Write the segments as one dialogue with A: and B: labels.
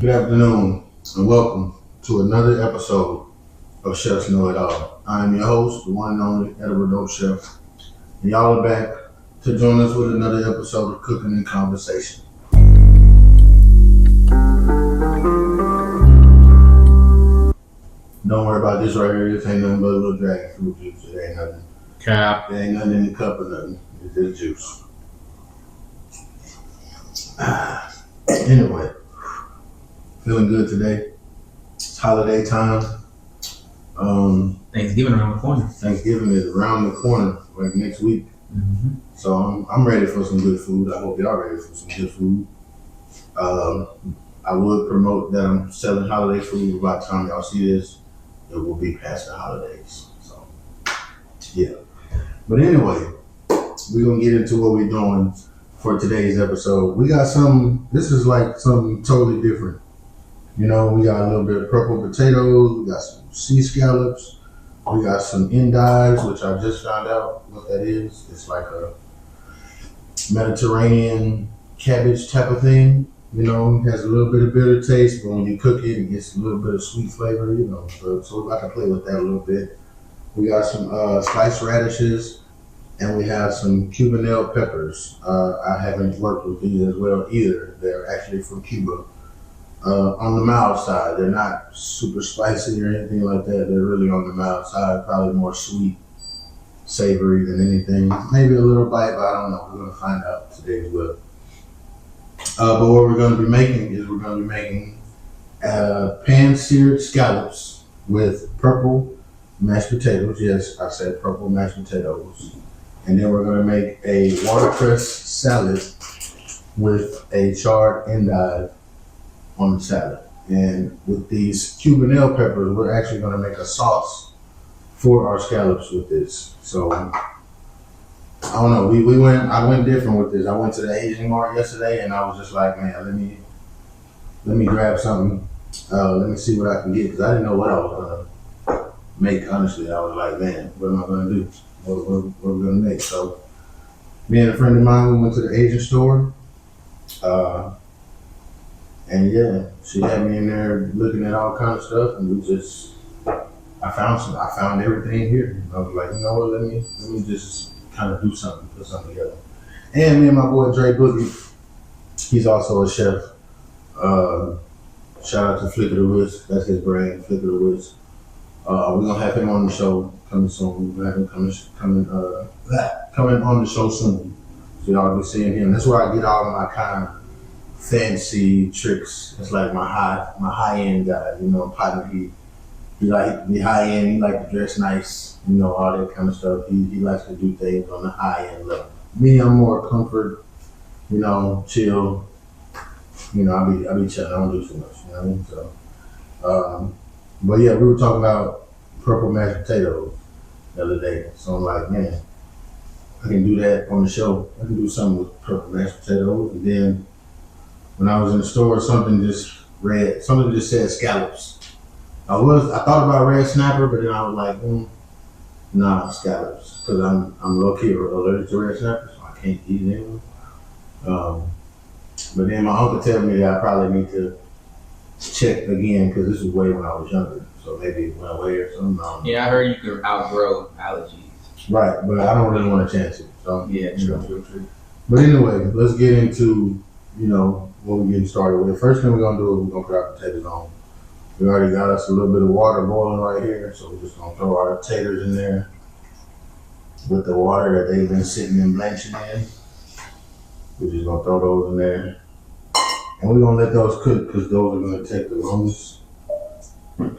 A: Good afternoon and welcome to another episode of Chefs Know It All. I am your host, the one and only EdibleDope Chef, and y'all are back to join us with another episode of Cooking and Conversation. Don't worry about this right here. This ain't nothing but a little dragon fruit juice. It ain't nothing.
B: Cap.
A: There ain't nothing in the cup or nothing. It's just juice. Anyway, feeling good today. It's holiday time.
B: Thanksgiving around the corner.
A: Thanksgiving is around the corner, like next week.
B: Mm-hmm.
A: So I'm ready for some good food. I hope y'all ready for some good food. I would promote that I'm selling holiday food. By the time y'all see this, it will be past the holidays. So, yeah. But anyway, we're going to get into what we're doing for today's episode. We got this is like something totally different. You know, we got a little bit of purple potatoes, we got some sea scallops, we got some endives, which I just found out what that is. It's like a Mediterranean cabbage type of thing. You know, it has a little bit of bitter taste, but when you cook it, it gets a little bit of sweet flavor, you know. So we're about to play with that a little bit. We got some sliced radishes, and we have some Cubanelle Peppers. I haven't worked with these as well either. They're actually from Cuba. On the mild side, they're not super spicy or anything like that. They're really on the mild side, probably more sweet, savory than anything. Maybe a little bite, but I don't know. We're going to find out today as well. But what we're going to be making is pan-seared scallops with purple mashed potatoes. Yes, I said purple mashed potatoes. And then we're going to make a watercress salad with a charred endive on the salad. And with these Cubanelle peppers, we're actually going to make a sauce for our scallops with this. So I don't know. I went different with this. I went to the Asian mart yesterday, and I was just like, man, let me grab something. Let me see what I can get, because I didn't know what I was gonna make. Honestly, I was like, man, what am I gonna do? What are we gonna make? So me and a friend of mine, we went to the Asian store. And yeah, she had me in there looking at all kind of stuff, and I found everything here. I was like, you know what, let me just kind of do something, put something together. And me and my boy Dre Boogie, he's also a chef. Shout out to Flick of the Wrist, that's his brand, Flick of the Wrist. We're gonna have him on the show coming soon. We're gonna have him coming on the show soon. So y'all will be seeing him. That's where I get all my kind of fancy tricks. It's like my high end guy, you know. Partner, he like to be high end. He like to dress nice, you know, all that kind of stuff. He likes to do things on the high end level. Me, I'm more comfort, you know, chill. You know, I be chilling. I don't do too much. You know what I mean? So, but yeah, we were talking about purple mashed potatoes the other day. So I'm like, man, I can do that on the show. I can do something with purple mashed potatoes, and then when I was in the store, something just said scallops. I thought about red snapper, but then I was like, nah, scallops, because I'm low key allergic to red snapper, so I can't eat it anymore. But then my uncle told me that I probably need to check again, because this is way when I was younger, so maybe it went away or something.
B: Yeah, I heard you could outgrow allergies.
A: Right, but I don't really want to chance it. So
B: yeah, true.
A: But anyway, let's get into, you know, what we're getting started with. First thing we're gonna do is we're gonna put our potatoes on. We already got us a little bit of water boiling right here, so we're just gonna throw our potatoes in there with the water that they've been sitting and blanching in. We're just gonna throw those in there, and we're gonna let those cook, because those are gonna take the longest. And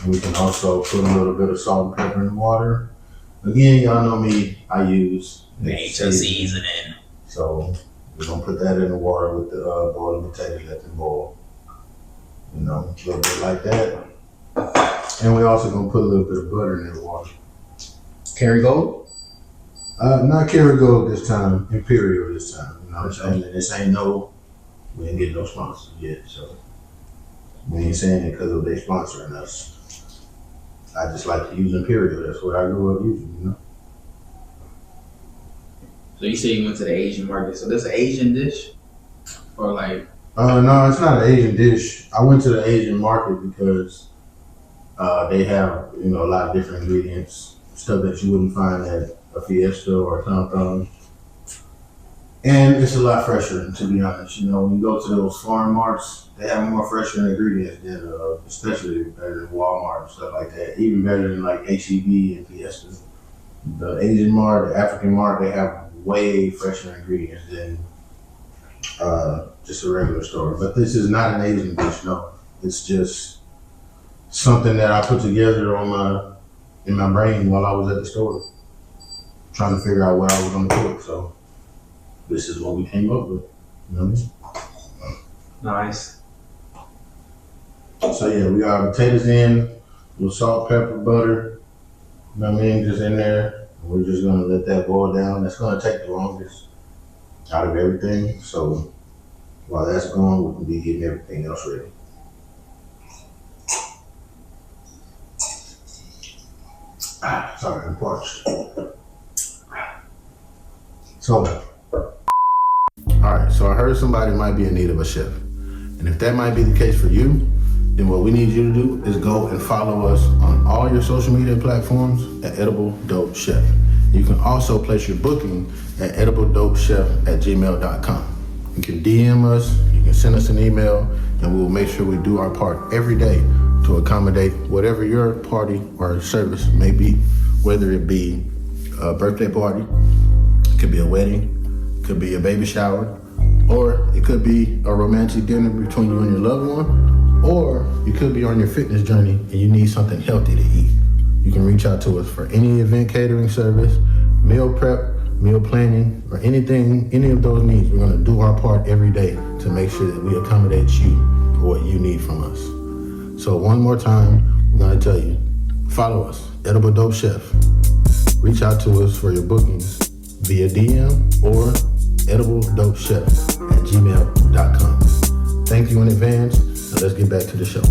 A: we can also put a little bit of salt and pepper in the water. Again, y'all know me, I use
B: nature seasoning.
A: So we're gonna put that in the water with the boiling potatoes, let them boil. You know, a little bit like that. And we also gonna put a little bit of butter in the water.
B: Kerrygold?
A: Not Kerrygold this time, Imperial this time. You know what I'm saying? We ain't getting no sponsors yet, so we ain't saying it because of they sponsoring us. I just like to use Imperial. That's what I grew up using, you know.
B: So you say you went to the Asian market. So this an Asian dish? Or like
A: No, it's not an Asian dish. I went to the Asian market because they have, a lot of different ingredients, stuff that you wouldn't find at a Fiesta or a Tom Thumb. And it's a lot fresher, to be honest. When you go to those foreign marts, they have more fresher ingredients than, especially better than Walmart and stuff like that. Even better than like HEB and Fiesta. The Asian mart, the African mart, they have way fresher ingredients than just a regular store. But this is not an Asian dish, no. It's just something that I put together in my brain while I was at the store, trying to figure out what I was gonna cook. So this is what we came up with. You know what I mean?
B: Nice.
A: So yeah, we got potatoes in, a little salt, pepper, butter. You know what I mean? Just in there. We're just gonna let that boil down. That's gonna take the longest out of everything. So while that's going, we can be getting everything else ready. Sorry, I'm parched. So, alright, so I heard somebody might be in need of a chef. And if that might be the case for you, then what we need you to do is go and follow us on all your social media platforms at EdibleDope Chef. You can also place your booking at EdibleDopeChef@gmail.com. You can DM us, you can send us an email, and we will make sure we do our part every day to accommodate whatever your party or service may be, whether it be a birthday party, it could be a wedding, it could be a baby shower, or it could be a romantic dinner between you and your loved one, or you could be on your fitness journey and you need something healthy to eat. You can reach out to us for any event catering service, meal prep, meal planning, or anything, any of those needs. We're gonna do our part every day to make sure that we accommodate you for what you need from us. So one more time, we're gonna tell you, follow us, EdibleDope Chef. Reach out to us for your bookings via DM or EdibleDopeChef@gmail.com. Thank you in advance. Now let's get back to the show.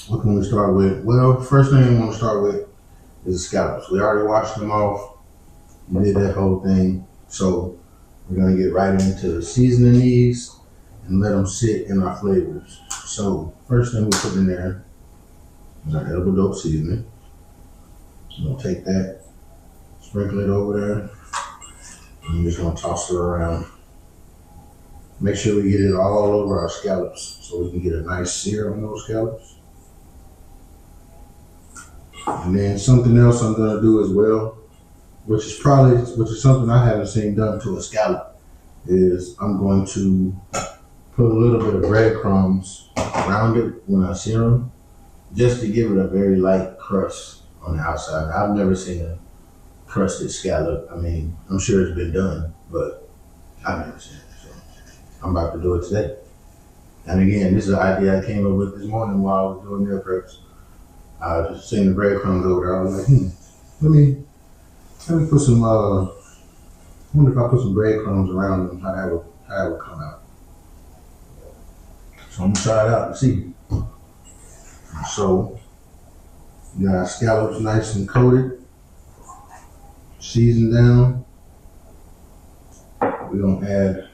A: What can we start with? Well, first thing we want to start with is the scallops. We already washed them off. We did that whole thing. So we're gonna get right into seasoning these and let them sit in our flavors. So first thing we put in there is our EdibleDope Seasoning. We're gonna take that, sprinkle it over there, and we're just gonna toss it around. Make sure we get it all over our scallops so we can get a nice sear on those scallops. And then something else I'm gonna do as well, which is something I haven't seen done to a scallop, is I'm going to put a little bit of breadcrumbs around it when I sear them, just to give it a very light crust on the outside. I've never seen a crusted scallop. I mean, I'm sure it's been done, but I've never seen it. So I'm about to do it today. And again, this is an idea I came up with this morning while I was doing meal preps. I just seen the breadcrumbs over there. I was like, let me put some, I wonder if I put some breadcrumbs around them, how that would come out. So I'm gonna try it out and see. So, you got our scallops nice and coated, seasoned down. We're gonna add,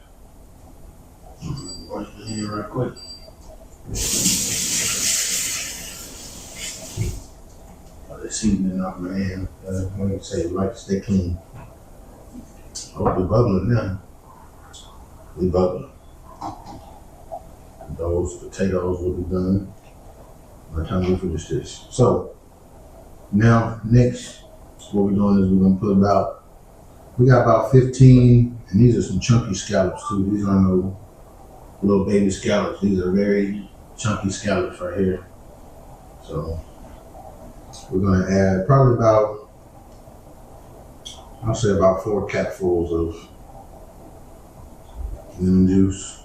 A: wash the hand right quick. The seasoning off my hand. When you say like to stay clean. Oh, we're bubbling now. We bubbling. Those potatoes will be done by the time we finish this. So now next, what we're doing is we're gonna put we got about 15, and these are some chunky scallops too. These aren't no little baby scallops. These are very chunky scallops right here. So we're gonna add probably I'll say about 4 capfuls of lemon juice.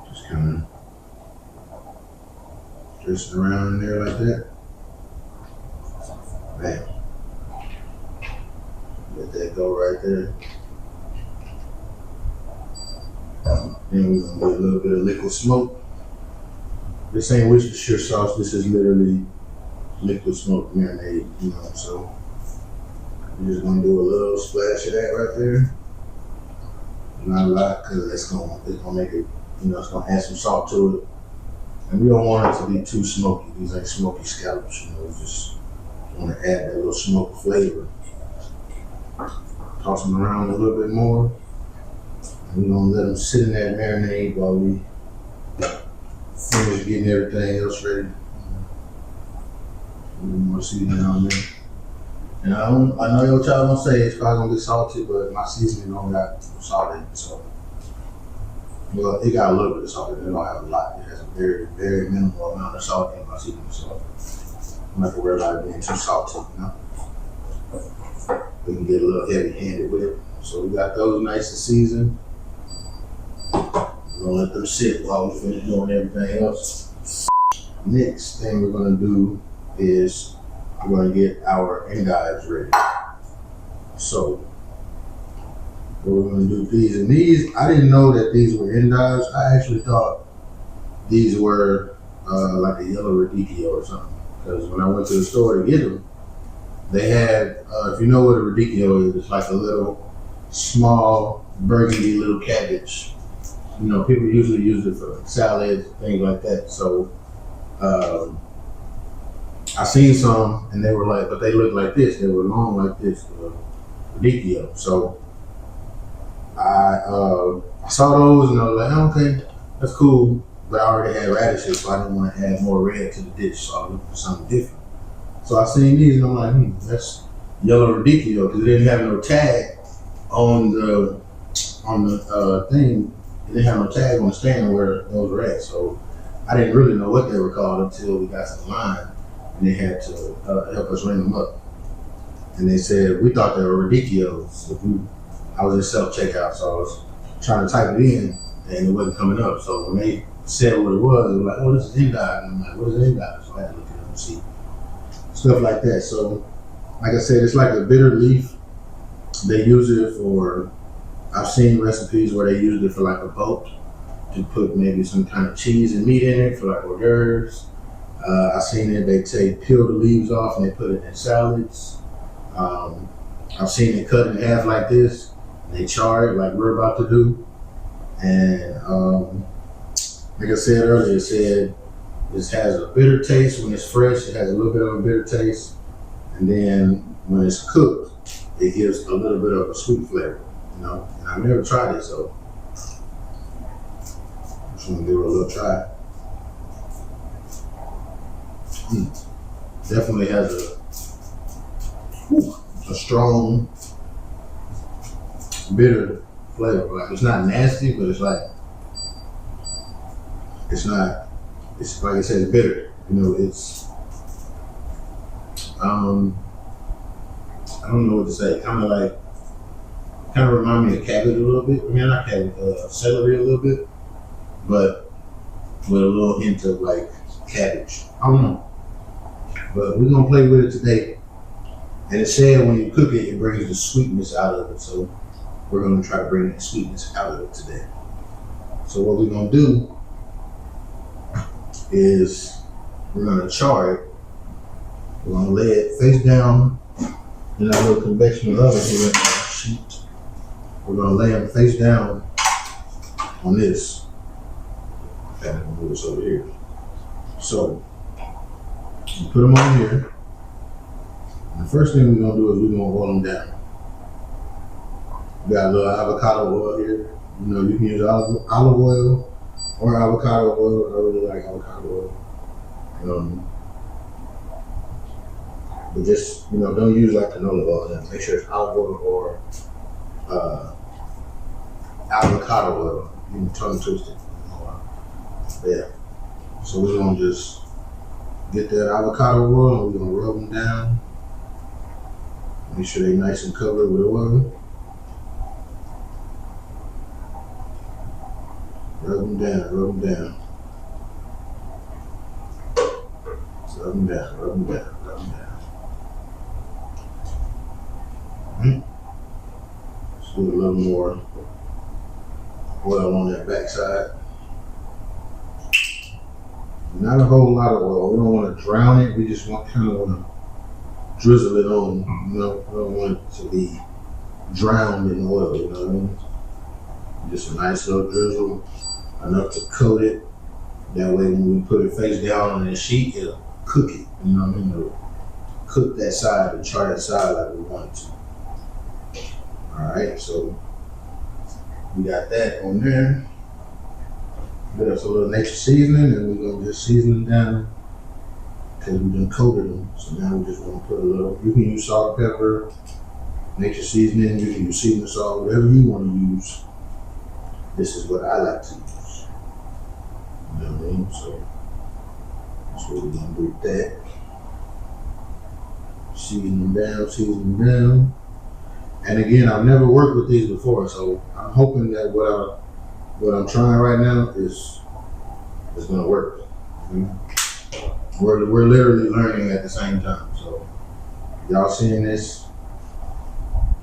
A: Just kind of twist it around in there like that. Bam. Let that go right there. Then we're gonna get a little bit of liquid smoke. This ain't Worcestershire sauce, this is literally liquid smoke marinade, so we're just gonna do a little splash of that right there. Not a lot, because it's gonna make it, it's gonna add some salt to it. And we don't want it to be too smoky. These ain't smoky scallops, we just want to add that little smoke flavor. Toss them around a little bit more. And we're gonna let them sit in that marinade while we finish getting everything else ready. A little more seasoning on there. And I know y'all gonna say it's probably gonna get salty, but my seasoning don't got salt in it, so. Well, it got a little bit of salt in it. It don't have a lot. It has a very, very minimal amount of salt in my seasoning, so I'm not have to worry about it being too salty, We can get a little heavy-handed with it. So we got those nice and seasoned. We're gonna let them sit while we finish doing everything else. Next thing we're gonna do is we're gonna get our endives ready. So what we're gonna do these, and these, I didn't know that these were endives. I actually thought these were like a yellow radicchio or something. Because when I went to the store to get them, they had, if you know what a radicchio is, it's like a little small burgundy little cabbage. People usually use it for salads, things like that. So I seen some, and they were like, but they looked like this. They were long like this, radicchio. So I saw those, and I was like, okay, that's cool. But I already had radishes, so I didn't want to add more red to the dish. So I looked for something different. So I seen these, and I'm like, that's yellow radicchio, because it didn't have no tag on the thing. It didn't have no tag on the stand where those were at. So I didn't really know what they were called until we got to the line, and they had to help us ring them up. And they said, we thought they were radicchios. So I was in self-checkout, so I was trying to type it in, and it wasn't coming up. So when they said what it was like, oh, this is endive. And I'm like, what is endive? So I had to look it up and see. Stuff like that. So, like I said, it's like a bitter leaf. They use it for, I've seen recipes where they use it for like a boat to put maybe some kind of cheese and meat in it for like hors d'oeuvres. I've seen it, they peel the leaves off and they put it in salads. I've seen it cut in half like this, and they char it like we're about to do. And like I said earlier, it said this has a bitter taste when it's fresh. It has a little bit of a bitter taste, and then when it's cooked, it gives a little bit of a sweet flavor. And I've never tried it, so I'm just gonna give it a little try. Definitely has a strong bitter flavor. Like, it's not nasty, but it's like it's like I said, it's bitter. It's I don't know what to say. Kind of remind me of cabbage a little bit. I mean, not cabbage, celery a little bit, but with a little hint of like cabbage. I don't know, but we're gonna play with it today. And it said when you cook it, it brings the sweetness out of it. So we're gonna try to bring that sweetness out of it today. So what we're gonna do is we're gonna char it. We're gonna lay it face down in our little convection oven here. We're gonna lay them face down on this. Okay, I'm gonna move this over here. So you put them on here. And the first thing we're gonna do is we're gonna roll them down. We got a little avocado oil here. You can use olive oil or avocado oil. I really like avocado oil. But just, don't use like canola oil. Make sure it's olive oil or avocado oil. You can tongue twist it. Yeah. So we're gonna just get that avocado oil and we're gonna rub them down. Make sure they're nice and covered with oil. Rub them down. Rub them down. Just do a little more oil on that backside. Not a whole lot of oil. We don't want to drown it. We just want to drizzle it on. We don't want it to be drowned in oil. You know what I mean? Just a nice little drizzle, enough to coat it. That way when we put it face down on the sheet, it'll cook it. You know what I mean? It'll cook that side and char that side like we want it to. Alright, so we got that on there. Get us a little nature seasoning and we're gonna just season them down because we done coated them. So now we're just gonna put a little, you can use salt, pepper, nature seasoning, you can use seasoning salt, whatever you want to use. This is what I like to use. You know what I mean? So that's what we're gonna do with that. Season them down. And again, I've never worked with these before, so I'm hoping that what I'm trying right now is gonna work. We're literally learning at the same time. So y'all seeing this,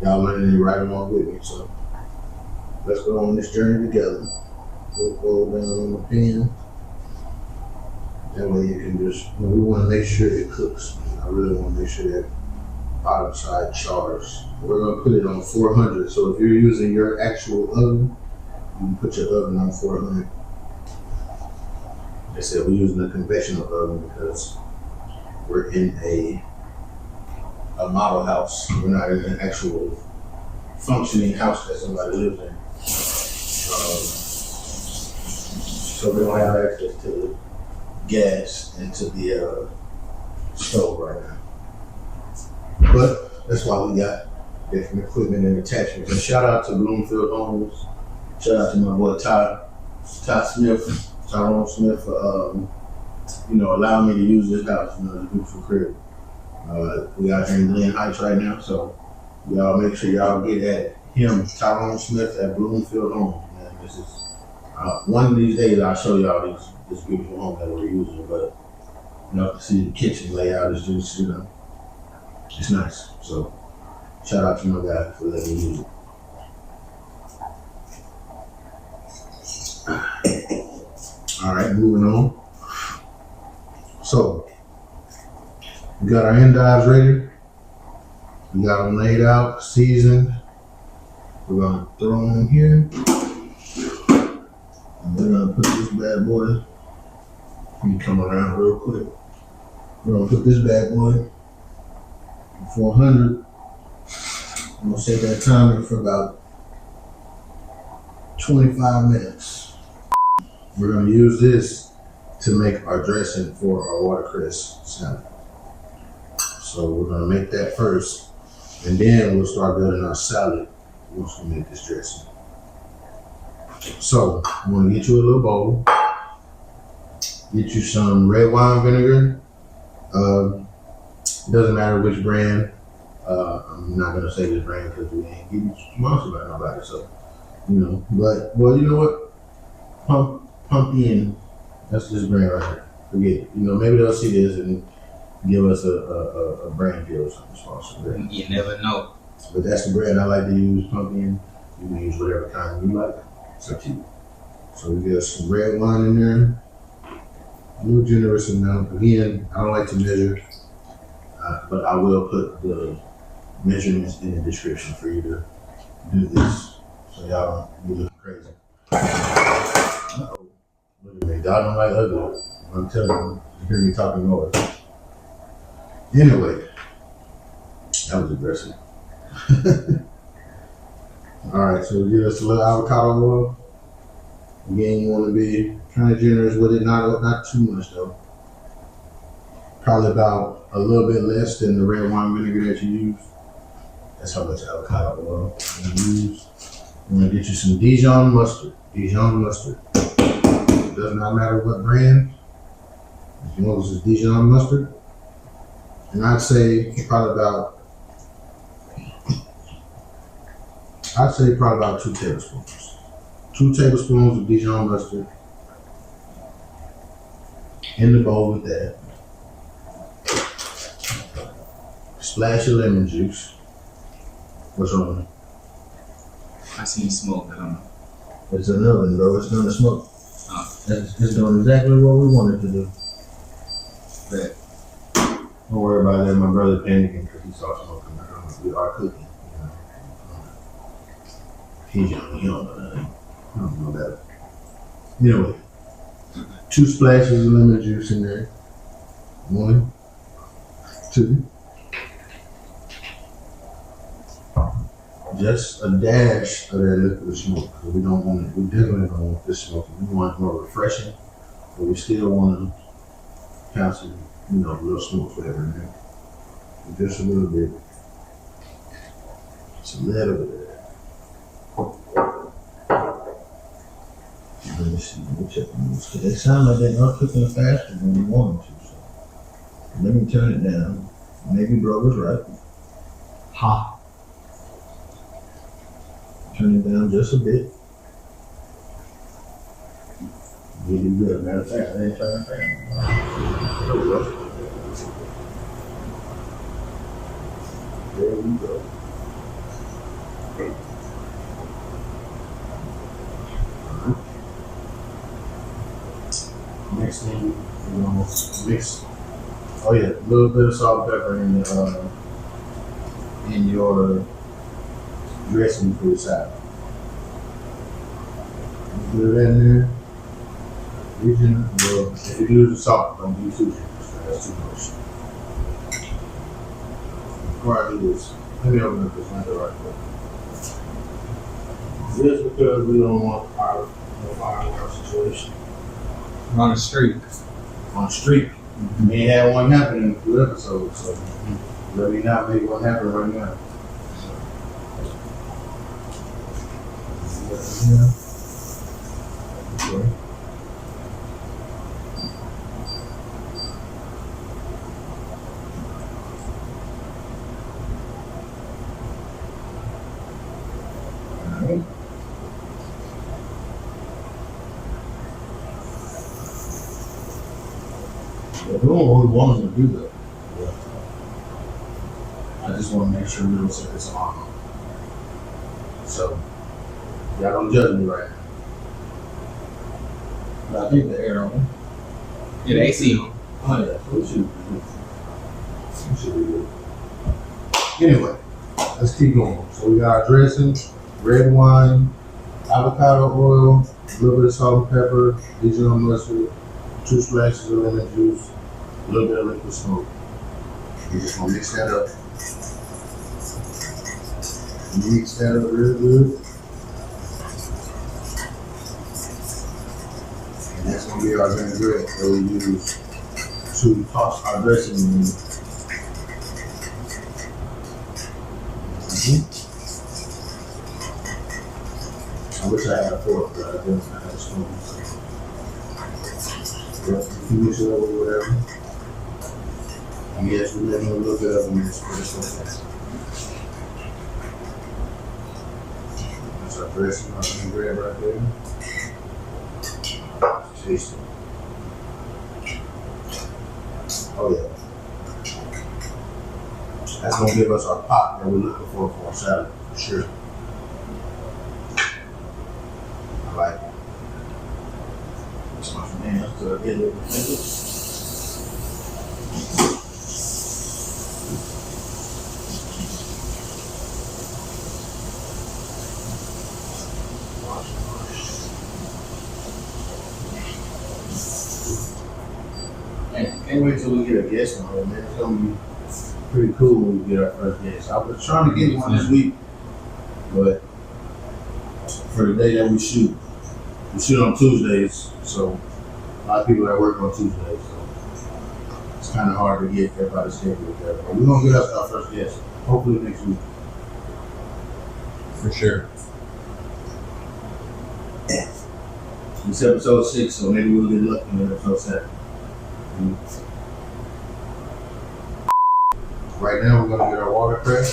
A: y'all learning it right along with me. So let's go on this journey together. We'll go down on the pan. That way you can just, we want to make sure it cooks. I really want to make sure that bottom side chars. We're gonna put it on 400. So if you're using your actual oven, you can put your oven on 400. Like I said, we're using a conventional oven because we're in a model house. We're not in an actual functioning house that somebody lives in. So we don't have access to the gas and to the stove right now. But that's why we got different equipment and attachments. And shout out to Bloomfield Homes. Shout out to my boy Tyrone Smith for allowing me to use this house, this beautiful crib. We out here in Glen Heights right now, so y'all make sure y'all get at him, Tyrone Smith at Bloomfield Homes. Man, this is one of these days I'll show y'all this beautiful home that we're using, but to see the kitchen layout is just it's nice. So shout out to my guy for letting me use it. All right, moving on. So we got our endives ready. We got them laid out, seasoned. We're gonna throw them in here. And we're gonna put this bad boy. Let me come around real quick. We're gonna put this bad boy on 400. I'm gonna set that timer for about 25 minutes. We're gonna use this to make our dressing for our watercress salad. So we're gonna make that first, and then we'll start building our salad once we make this dressing. So I'm gonna get you a little bowl, get you some red wine vinegar. Doesn't matter which brand. I'm not gonna say this brand because we ain't getting sponsored by nobody. So but you know what? Pumpkin. That's this brand right here. Forget it. Maybe they'll see this and give us a brand deal or something sponsor.
B: You never know.
A: But that's the brand I like to use, pumpkin. You can use whatever kind you like. It's up to you. So we get some red wine in there. A little generous amount. Again, I don't like to measure, but I will put the measurements in the description for you to do this. So y'all don't be looking crazy. Uh-oh. Look at me. Y'all don't like ugly. I'm telling you, you hear me talking noise. Anyway, that was aggressive. Alright, so we get us a little avocado oil. Again, you want to be kind of generous with it, not too much though. Probably about a little bit less than the red wine vinegar that you use. That's how much avocado oil you use. I'm gonna get you some Dijon mustard. Dijon mustard. It does not matter what brand, as long as it's Dijon mustard. And I'd say probably about 2 tablespoons. 2 tablespoons of Dijon mustard in the bowl with that. Splash of lemon juice. What's wrong?
B: I seen smoke, I don't know.
A: It's an oven, bro. It's gonna smoke.
B: Oh.
A: It's doing exactly what we want it to do.
B: But
A: Don't worry about that. My brother panicking because he saw smoking. We are cooking. He don't know nothing. I don't know that. Anyway, 2 splashes of lemon juice in there. 1, 2. Just a dash of that liquid smoke. Because we don't want it. We definitely don't want this smoke. We want it more refreshing, but we still want to have some, a little smoke flavor in there. Just a little bit. Just a little bit. Let me see. Let me check the notes. It sounds like they're not cooking faster than we want them to. So let me turn it down. Maybe bro was right. Ha. Turn it down just a bit. Really good. Matter of fact, I didn't turn it down. There we go. There we go. Next thing, we're gonna mix. Oh yeah, a little bit of salt and pepper in your dressing for the salad. Put it in there. Well, if you do the salt, don't do too much. That's too much. Before I do this, let me open up this window right quick. Just because we don't want our situation.
B: We're on a streak.
A: On the street. We ain't had one happen in a few episodes, so let me not make one happen right now. Yeah. Okay. Alright. We're doing what we want them to do though. I just want to make sure we don't set this alarm. So, y'all don't judge me right now. But I think the air on.
B: Yeah, the AC on.
A: Oh yeah, so we should be good. Anyway, let's keep going. So we got our dressing, red wine, avocado oil, a little bit of salt and pepper, Dijon mustard, 2 splashes of lemon juice, a little bit of liquid smoke. We're just gonna mix that up. Mix that up real good. And that's gonna be our vinaigrette that we use to toss our dressing in. I wish I had a fork, but I didn't. I had a spoon. You can mix it up with whatever. And yes, we're letting a little bit of them for this one. That's our dressing, our vinaigrette right there. Taste it. Oh yeah. That's gonna give us our pop that we're looking for our salad, for sure. I like it. Let's wash my hands so I get a little bit. Can't wait till we get a guest on here, man. It's gonna be pretty cool when we get our first guest. I was trying to get one this week, but for the day that we shoot on Tuesdays, so a lot of people that work on Tuesdays, so it's kind of hard to get everybody's schedule together. But we're gonna get us our first guest, hopefully next week.
B: For sure.
A: It's episode 6, so maybe we'll get lucky in episode 7. Right now we're gonna get our watercress.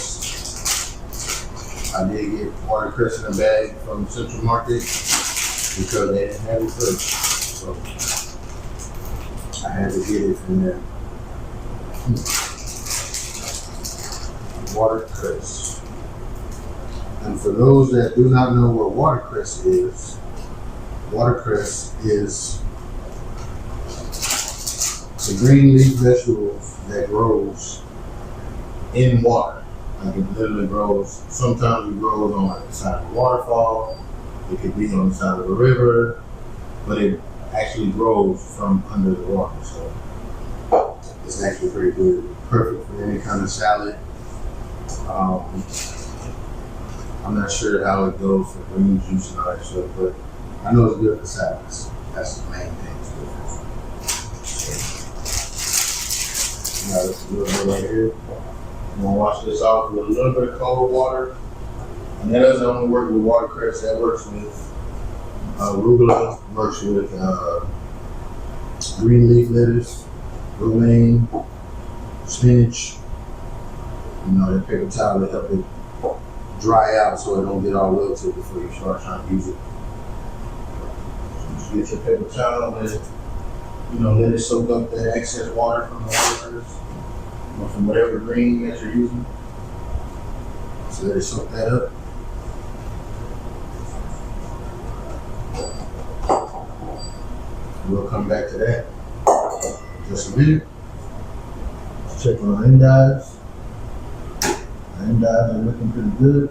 A: I did get watercress in a bag from Central Market because they didn't have it first. So I had to get it from there. Watercress. And for those that do not know what watercress is a green leaf vegetable that grows in water. Like it literally grows, sometimes it grows on like the side of a waterfall, It could be on the side of a river, but it actually grows from under the water. So it's actually pretty good. Perfect for any kind of salad. I'm not sure how it goes for green juice and all that stuff, but I know it's good for salads. That's the main thing. It's good for. Now this is a little bit right here. I'm gonna wash this off with a little bit of cold water. And that doesn't only work with watercress, that works with arugula, works with green leaf lettuce, romaine, spinach. You know, that paper towel will help it dry out so it don't get all wilted before you start trying to use it. So just get your paper towel and let it soak up that excess water from the watercress, or from whatever green that you're using. So let it soak that up. We'll come back to that in just a minute. Let's check on our endives. Our endives are looking pretty good.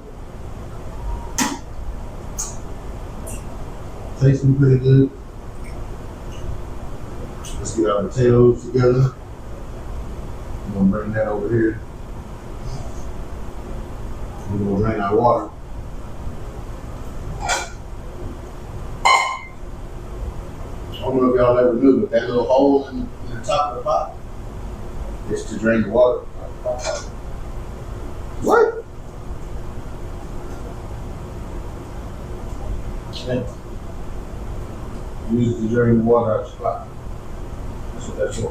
A: Tasting pretty good. Let's get our potatoes together. I'm gonna bring that over here. We're gonna drain our water. I don't know if y'all ever knew, but that little hole in the top of the pot is to drain the water. What? Yeah. Use it to drain the water out of the pot. That's what that's for.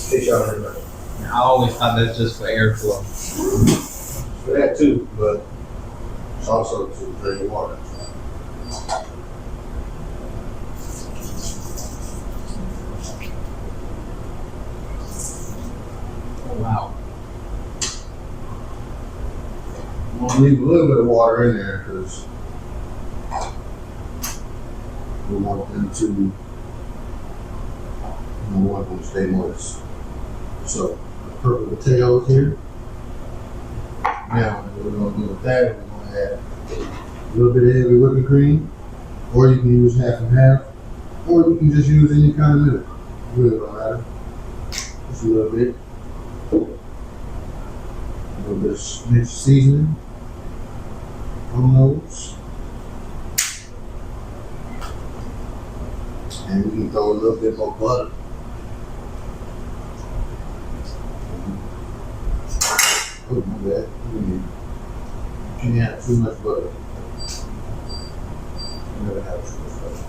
A: In case y'all didn't know.
B: I always thought that's just for airflow.
A: For that too, but it's also to drain the water.
B: Wow.
A: I'm gonna leave a little bit of water in there because we want them to stay moist. So, purple potatoes here. Now, what we're gonna do with that, we're gonna add a little bit of heavy whipping cream, or you can use half and half, or you can just use any kind of milk. It really don't matter. Just a little bit. A little bit of seasoning on those. And we can throw a little bit more butter. Oh, my bad. You can't have too much butter. You never have too much butter.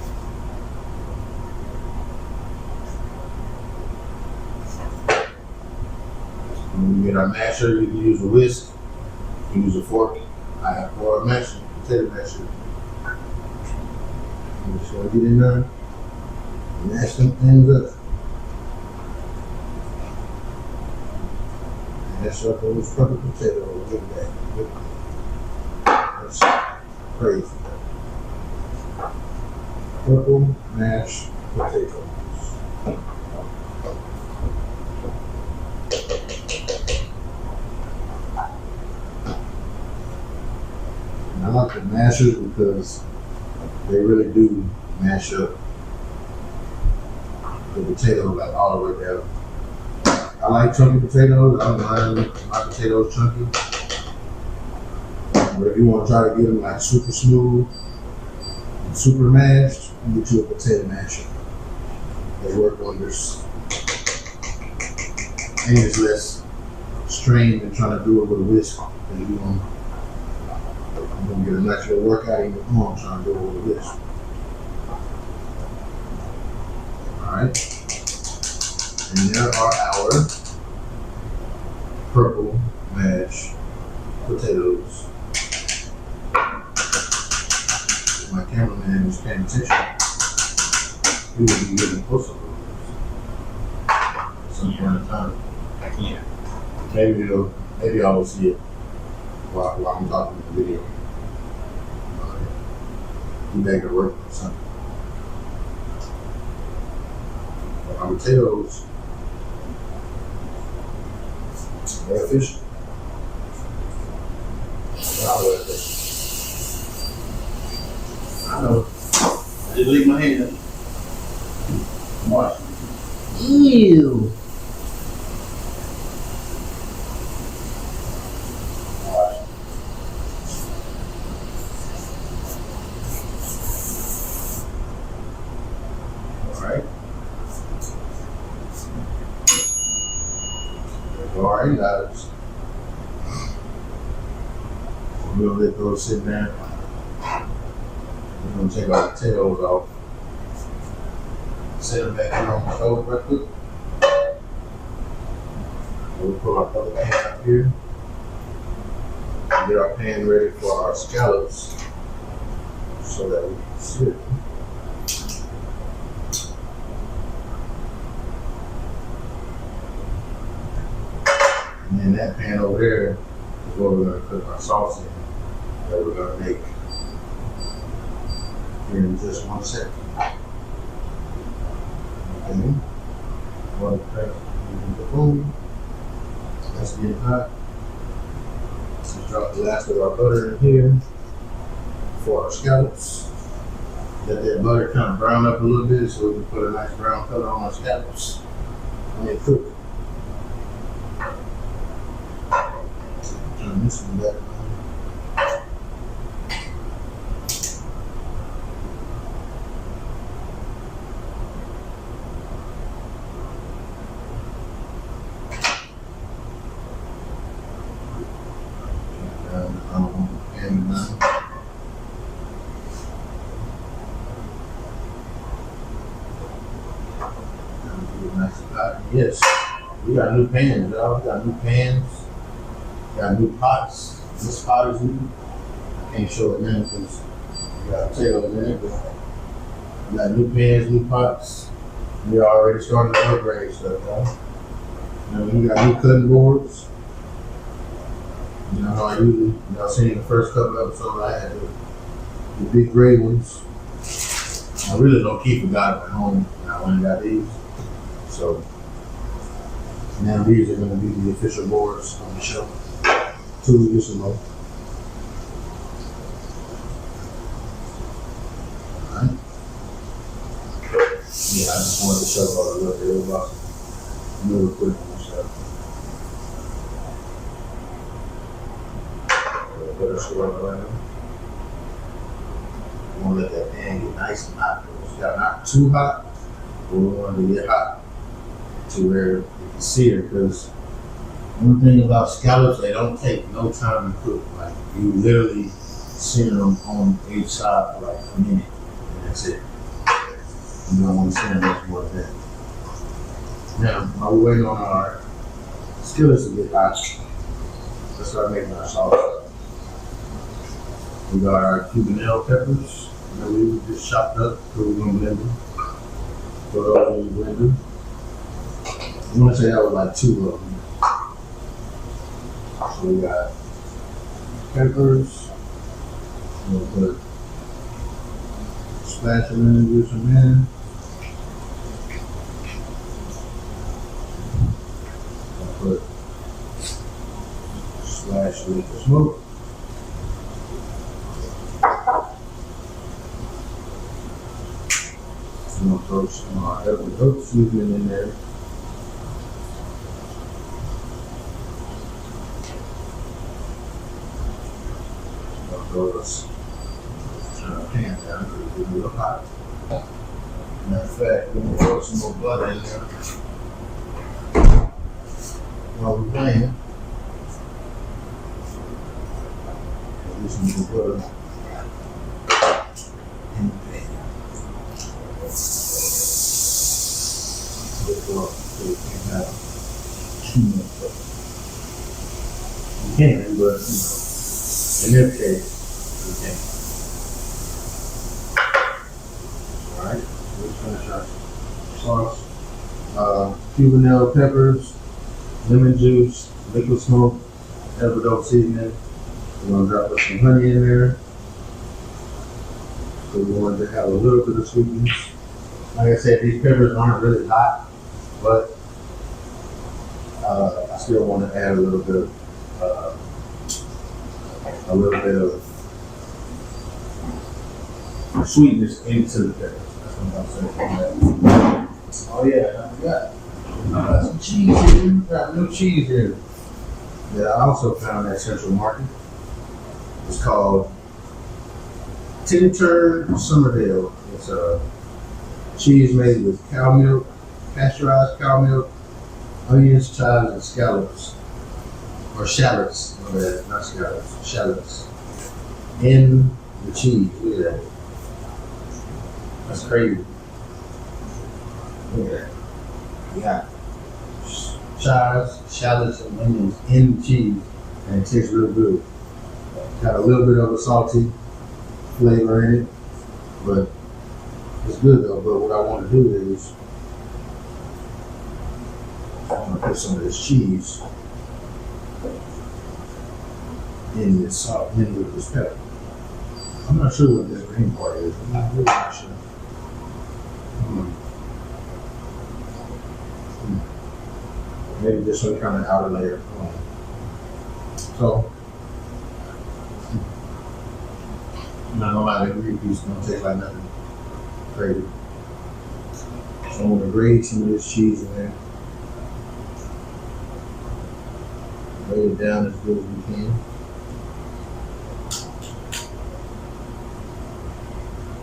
A: When we get our masher, you can use a whisk, you can use a fork. I have for a masher, potato masher. I'm just gonna get in there, mash them things up. Mash up those purple potatoes. Look at that. That's crazy. Purple mashed potatoes. And I like the mashers because they really do mash up the potato like all the way down. I like chunky potatoes. I don't mind my potatoes chunky. But if you want to try to get them like super smooth and super mashed, you get you a potato masher. They work wonders. And it's less strain than trying to do it with a whisk. And you're gonna get a nice little workout in your arm trying to do it with a whisk. Alright. And there are our purple mashed potatoes. If my cameraman was paying attention, he would be getting closer at some point in time.
B: Yeah.
A: Maybe I will see it while I'm talking in the video. Be back to work or something. Our potatoes, they're official. Wow, they're official. I know. I just leave my hand. Watch. Ew. Alright. Alright, guys. We're gonna let those sit down. We're gonna take our tails off. Set them back here on the stove real quick. We'll put our other pan up here. Get our pan ready for our scallops so that we can sit. And then that pan over there is where we're going to cook our sauce in that we're going to make here in just 1 second. Okay. Watercress in the boom. That's getting hot. Let's drop the last of our butter in here for our scallops. Let that butter kind of brown up a little bit so we can put a nice brown color on our scallops and then cook it. Turn this one back on. Yes, we got new pans, y'all. We got new pans. We got new pots. This pot is new. I can't show it now because we got potatoes in it, but we got new pans, new pots. We already started to upgrade stuff, y'all. We got new cutting boards. You know how I usually, y'all seen the first couple episodes I had the big gray ones. I really don't keep forgot at home when I went and got these. So now these are going to be the official boards on the show. 2 weeks ago. Alright. Yeah, I just wanted to show y'all a little bit about real quick on the show. Better swirl around. We want to let that pan get nice and hot. It's got not too hot, but we want it to get hot to where you can see it. Because one thing about scallops, they don't take no time to cook. Like you literally simmer them on each side for like a minute, and that's it. You don't want to simmer much more than that. Now, while we're waiting on our skillets to get hot, let's start making our sauce. We got our Cubanelle peppers that we just chopped up, so we're gonna blend them. Throw those in the blender. I want to say that was like 2 of them. So we got peppers. We'll put splash them in, do some in. We'll put splash with the smoke. I'm gonna throw some EdibleDope Seasoning in there. Throw this, turn our pan down because it's getting a little hot. Matter of fact, we're gonna throw some more butter in there while we're playing. Do some more butter in the pan. Lift it up so we can't have too much butter. You can, but in this case, okay. Alright, let's finish our sauce. Cubanelle peppers, lemon juice, liquid smoke, EdibleDope Seasoning. We're going to drop some honey in there. So we want to have a little bit of sweetness. Like I said, these peppers aren't really hot, but I still want to add a little bit of sweetness into the peppers. That's what I'm saying. Oh yeah, I forgot. I got some cheese here. Got new cheese here. That I also found at Central Market. It's called Tintern Somerdale. It's a cheese made with cow milk, pasteurized cow milk, onions, chives, and scallops. Or shallots. My bad, not scallops. Shallots. In the cheese. Look at that. That's crazy. Look at that. We got chives, shallots, and onions in the cheese, and it tastes real good. Got a little bit of a salty flavor in it, but it's good though. But what I want to do is I want to put some of this cheese in this salt, in with this pepper. I'm not sure what this green part is. I'm not really not sure. Maybe just some kind of outer layer. So, I'm not gonna lie, that green piece don't taste like nothing crazy. So I'm gonna grate some of this cheese in there. Lay it down as good as we can.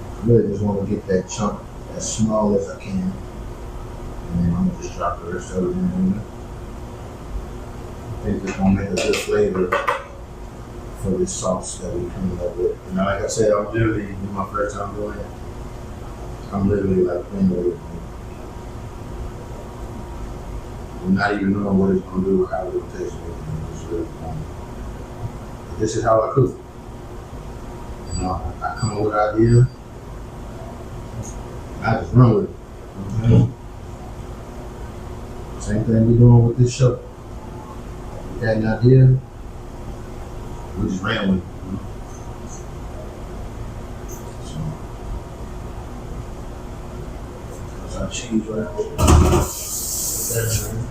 A: I really just want to get that chunk as small as I can. And then I'm gonna just drop the rest of it in there. I think it's gonna make a good flavor for this sauce that we coming up with. And like I said, I'm literally, this is my first time doing it. I'm literally like playing with it. I'm not even knowing what it's gonna do or how it's gonna taste. It's really fun. But this is how I cook. You know, I come up with an idea, I just run with it. Okay? Same thing we're doing with this show. We had an idea, we just ran with it. So, that's our cheese right there.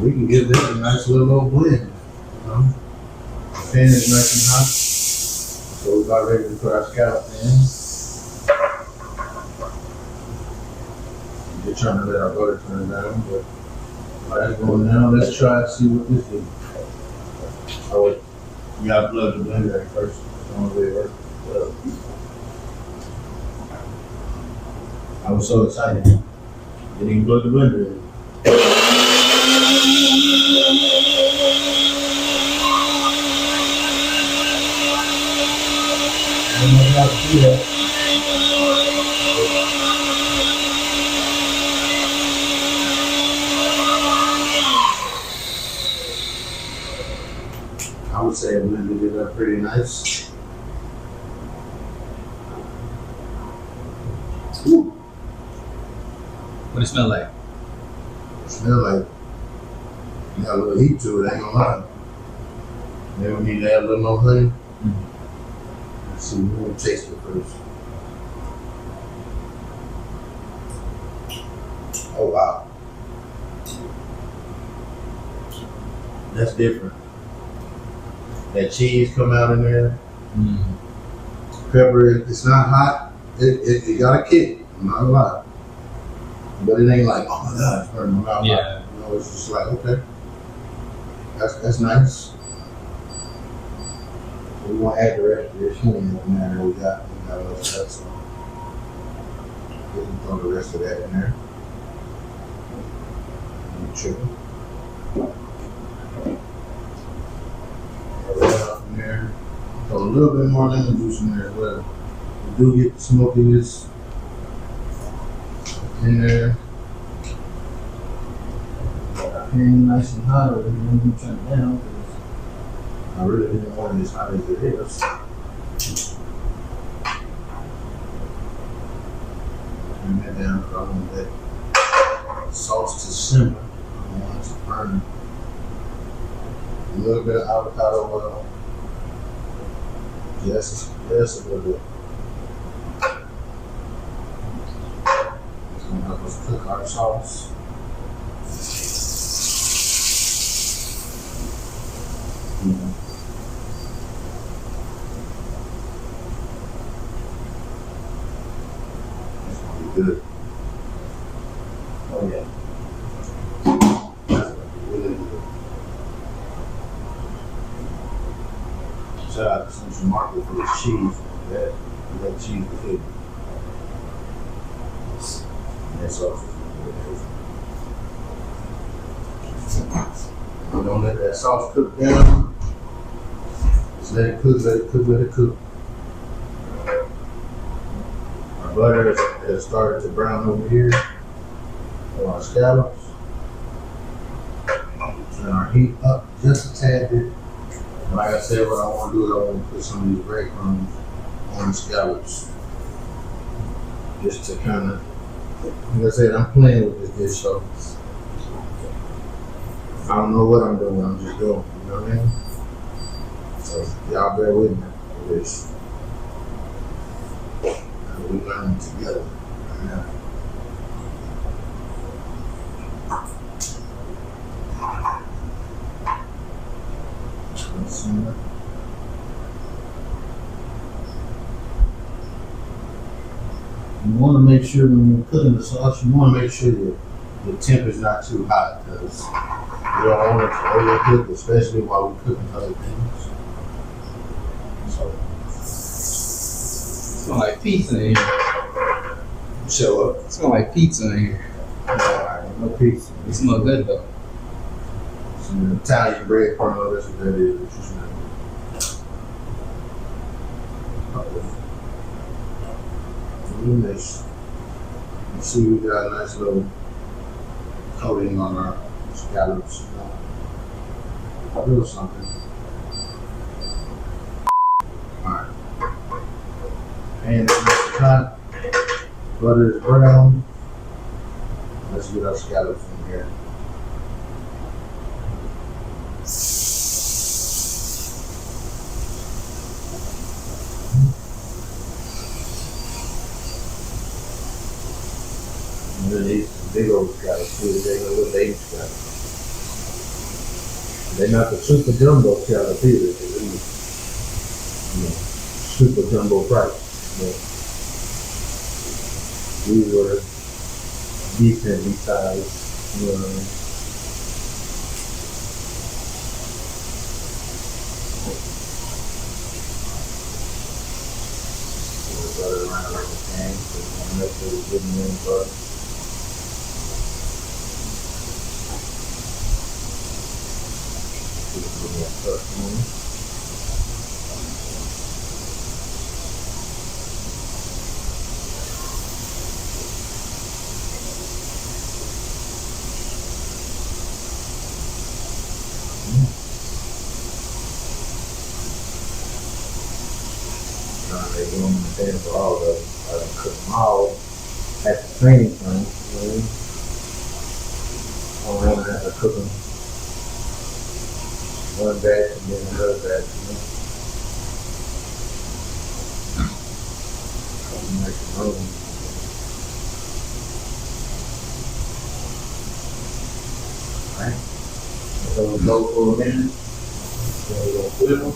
A: We can give this a nice little old blend. You know? The pan is nice and hot, so we're about ready to put our scallops in. We're trying to let our butter turn down, but while that's going down, let's try and see what this is. Oh, wait. You gotta plug the blender in first. That's the only way it works. I was so excited. Didn't even plug the blender in. I don't know how to do that. I would say I blended it up pretty nice. Ooh.
B: What it smell like?
A: It smells like you got a little heat to it, I ain't gonna lie. Then we need to add a little more honey. Let's see, we're gonna taste it first. Oh wow. That's different. That cheese come out in there. Pepper, it's not hot. It got a kick, I'm not gonna lie. But it ain't like, oh my God, it's hurting my mouth.
B: Yeah.
A: You know, it's just like, okay. That's nice. We want to add the rest of this honey in there that we got. We got a little stuff, so we can throw the rest of that in there. Chicken. In there. Throw a little bit more lemon juice in there as well. We do get the smokiness in there. Pan nice and hot over here. Let me turn it down because I really didn't want it as hot as it is. Turn that down because I want that sauce to simmer. I don't want it to burn. A little bit of avocado oil. Yes, a little bit. It's gonna help us cook our sauce. good. Oh yeah. That's really good. Shout out to Central Market for this cheese. That cheese is good. And that sauce is good. We're gonna let that sauce cook down. Just let it cook, let it cook, let it cook. Our butter has started to brown over here on our scallops. Turn our heat up just a tad bit. And like I said, what I want to do is I want to put some of these breadcrumbs on the scallops. Just to kind of, like I said, I'm playing with this dish, so I don't know what I'm doing, I'm just doing, you know what I mean? So y'all bear with me for this. And we learning together right now. You want to make sure when you're cooking the sauce, you want to make sure that the temp is not too hot because you don't want it to overcook, especially while we're cooking other things. So,
B: Smell like pizza in here.
A: show up.
B: Smell like pizza in here.
A: Alright, no pizza.
B: It smells good though.
A: Some Italian bread corn, that's what that is. What you smell. Nice. You see, we got a nice little coating on our scallops. A little something. Alright. And it's hot. Butter is brown. Let's get our scallops in here. And then these big old scallops too. They're a little baby scallops. They're not the super jumbo scallops either. They're super jumbo price. But these were decently sized. You know what I mean? Butter around like a pan, so you want to make sure you're getting in butter. Trying to make room in the pan for all of them. I done cook them all at the same time. You know what I mean? I don't want to have to cook them one batch and then another batch, you know? Make some room. Alright. So we'll go for a minute. Then we're going to flip them.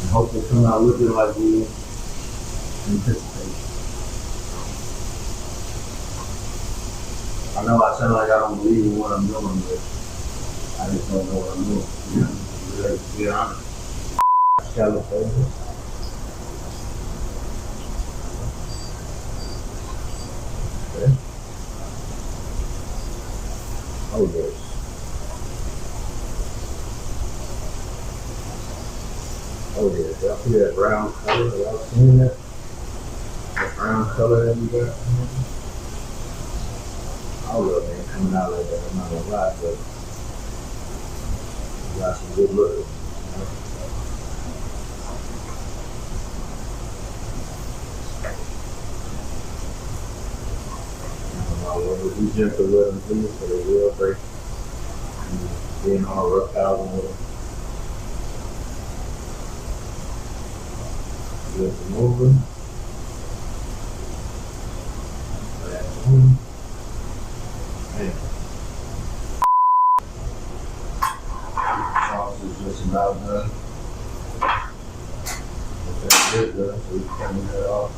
A: And hopefully come out looking like we anticipate. I know I sound like I don't believe in what I'm doing, but I just don't know what I'm doing. You know, to be honest. Scallop flavor. Okay. Oh, yes. Oh, yeah. Y'all see that brown color? Y'all seen that? That brown color that we got? I love it coming out like that. I'm not gonna lie, but you got some good looking. You know? Be gentle with them, please, so they will break. Being all rough out and with them. Flip them over. Last one. Man. Sauce is just about done. That's good though, so we can clean that off.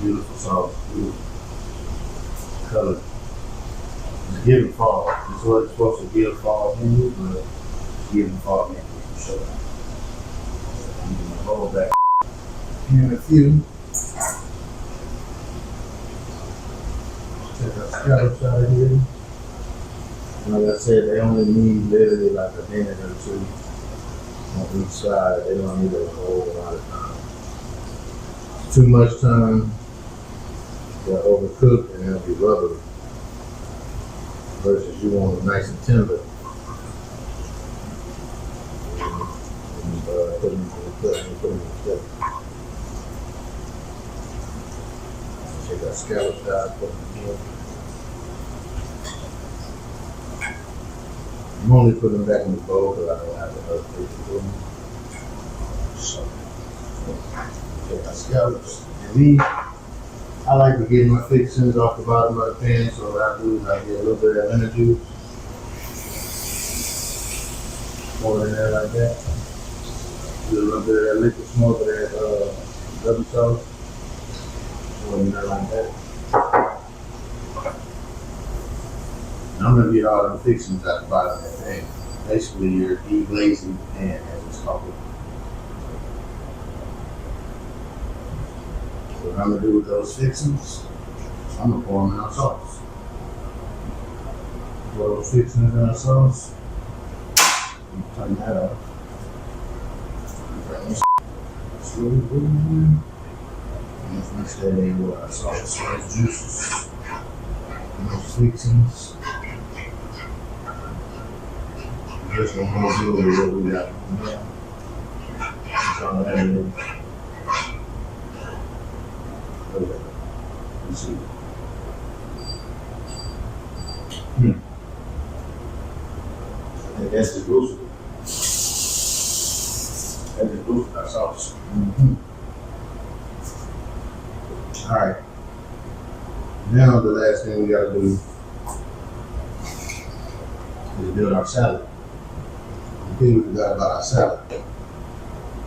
A: Beautiful sauce, beautiful color. It's giving fall. It's what it's supposed to give fall menu, but it's giving fall menu for sure. I'm gonna hold that here in a few. Take our scallops out of here. Like I said, they only need literally like a minute or two on each side. They don't need a whole lot of time. Too much time, they'll overcook and they'll be rubbery. Versus you want them nice and tender. And put them in the plate. Take our scallops out, put them in. I'm only putting them back in the bowl because I don't have the other place to put them. So, take our scallops. And these, I like to get my fixings off the bottom of the pan, so what I do is I get a little bit of lemon juice. Pour it in there like that. Do a little bit of that liquid smoke of that double sauce. Pour it in there like that. And I'm gonna get all the fixings at the bottom of that pan. Basically, you're deglazing the pan as it's called. So what I'm gonna do with those fixings, I'm gonna pour them in our sauce. Pour those fixings in our sauce. Turn that off. Slowly put them in. And let's mix that in with our sauce juices. And those fixings. Just one more deal with what we got. That's all that is. Okay. Let's see. I think that's the goose. That's the goose, our sauce. All right. Now the last thing we gotta do is build our salad. The thing we forgot about our salad,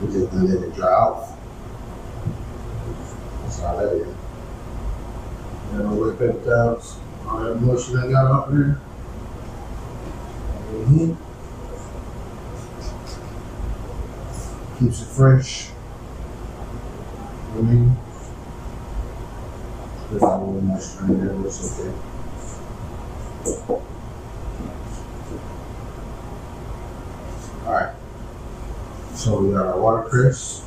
A: we just gonna let it dry off. That's all that is. You know, wet paper towels, all that mush that I got up there. Keeps it fresh. I mean, put a little mush right there, that's okay. Alright. So we got our watercress.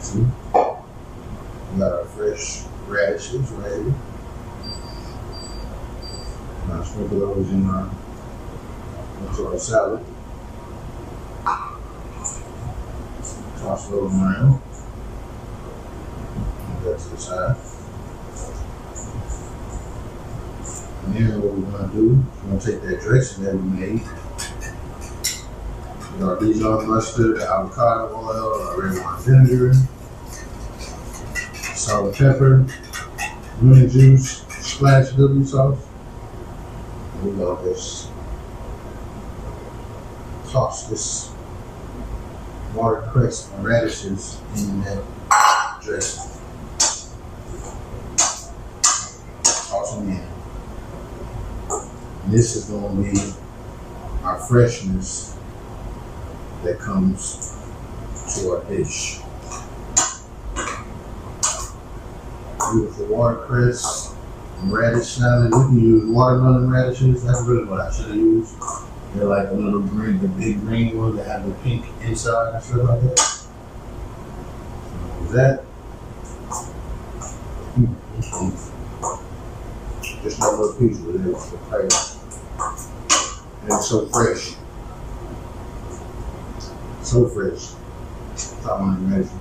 A: See? We got our fresh radishes ready. Now sprinkle those into our salad. Toss those around. Put that to the side. And then what we're gonna do, we're gonna take that dressing that we made. We got Dijon mustard, avocado oil, red wine vinegar, salt and pepper, lemon juice, splash dipping sauce. And we're gonna just toss this watercress and radishes in that dressing. Toss them in. And this is gonna be our freshness that comes to our dish. Beautiful watercress and radish salad. We can use watermelon radishes. That's really what I should have used. They're like a little green, the big green ones that have the pink inside and stuff like that. So that. Just not a little piece, but it's so fresh. And it's so fresh. So fresh. Top one amazing.